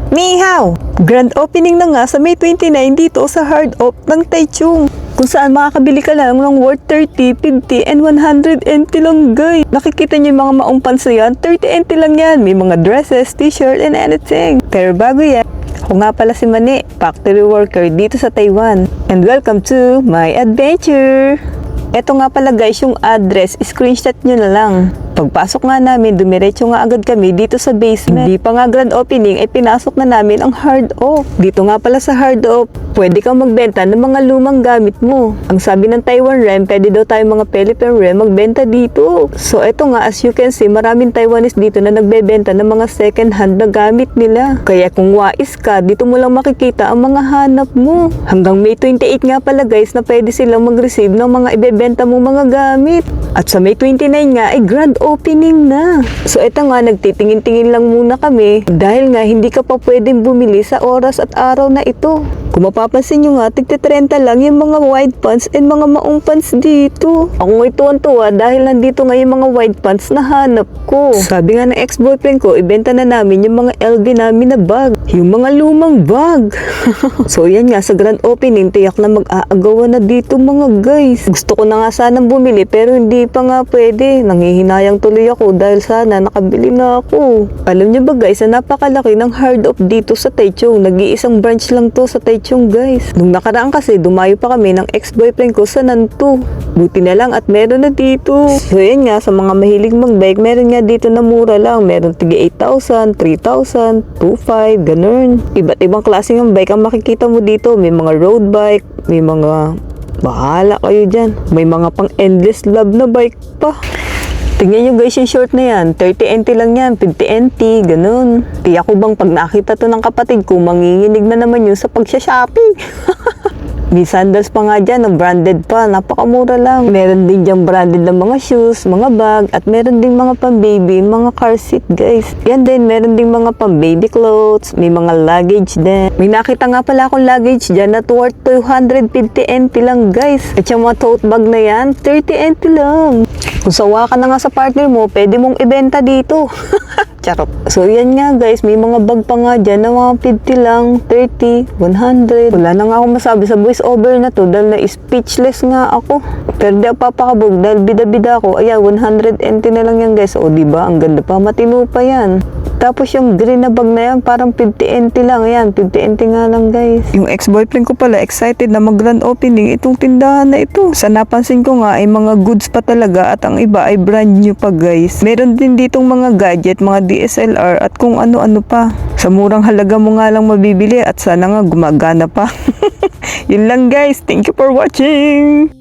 Mihaw! Grand opening na nga sa May 29 dito sa Hard Oak ng Taichung. Kung saan makakabili ka lang ng worth 30, 50, and 100 NT lang guys. Nakikita niyo yung mga maong pants na yan, 30 NT lang yan. May mga dresses, t-shirt, and anything. Pero bago yan, ako nga pala si Mani, factory worker dito sa Taiwan. And welcome to my adventure! Eto nga pala guys yung address, screenshot nyo na lang. Pagpasok nga namin, dumiretso nga agad kami dito sa basement. Hindi pa nga grand opening, ay pinasok na namin ang Hard Oak. Dito nga pala sa Hard Oak, pwede kang magbenta ng mga lumang gamit mo. Ang sabi ng Taiwan Rem, pwede daw tayo mga Philippine Rem magbenta dito. So eto nga, as you can see, maraming Taiwanese dito na nagbebenta ng mga second hand na gamit nila. Kaya kung wais ka, dito mo lang makikita ang mga hanap mo. Hanggang May 28 nga pala guys na pwede silang mag-receive ng mga ibebenta mo mga gamit. At sa May 29 nga ay grand opening na. So eto nga, nagtitingin-tingin lang muna kami dahil nga hindi ka pa pwedeng bumili sa oras at araw na ito. Kung mapapansin nyo nga, tigte-30 lang yung mga wide pants and mga maong pants dito. Ako nga'y tuwan-tuwa dahil nandito nga yung mga wide pants na hanap ko. Sabi nga ng ex-boyfriend ko, ibenta na namin yung mga LV namin na bag. Yung mga lumang bag. So yan nga, sa grand opening, tiyak na mag-aagawan na dito mga guys. Gusto ko na nga sanang bumili pero hindi pa nga pwede. Nanghihinayang tuloy ako dahil sana nakabili na ako. Alam nyo ba guys, na napakalaki ng Hard Oak dito sa Taichung. Nag-iisang branch lang to sa Taichung guys. Nung nakaraan kasi, dumayo pa kami ng ex-boyfriend ko sa Nantu. Buti na lang at meron na dito. So yan nga, sa mga mahilig mag-bike, meron nga dito na mura lang. Meron tiga 8,000, 3,000, 2,500, ganun. Iba't ibang klase ng bike ang makikita mo dito. May mga road bike, may mga bahala kayo dyan. May mga pang endless love na bike pa. Tingnan nyo guys yung short na yan. 30 NT lang yan. 50 NT. Ganun. Tiyak ko bang pag nakita to ng kapatid ko, manginginig na naman yun sa pagsha-shopping. May sandals pa nga dyan, branded pa, napakamura lang. Meron din dyan branded na mga shoes, mga bag, at meron din mga pang-baby, mga car seat guys. Yan din, meron din mga pang-baby clothes, may mga luggage din. May nakita nga pala akong luggage dyan na worth 250 NT lang guys. At yung mga tote bag na yan, 30 NT lang. Kung sawa ka na nga sa partner mo, pwede mong ibenta dito. Charot. So yan nga guys, may mga bag pa nga dyan na mga 50 lang, 30, 100. Wala na nga ako masabi sa voice over na to dahil na speechless nga ako. Pero di ako papakabog dahil bida-bida ako. Ayan, 100 NT na lang yan guys. O diba, ang ganda pa, matino pa yan. Tapos yung green na bag na yan, parang 50 NT lang. Ayan, 50 NT nga lang guys. Yung ex-boyfriend ko pala, excited na mag-grand opening itong tindahan na ito. Sa napansin ko nga ay mga goods pa talaga at ang iba ay brand new pa guys. Meron din ditong mga gadget, mga DSLR at kung ano-ano pa. Sa murang halaga mo nga lang mabibili at sana nga gumagana pa. Yun lang guys. Thank you for watching!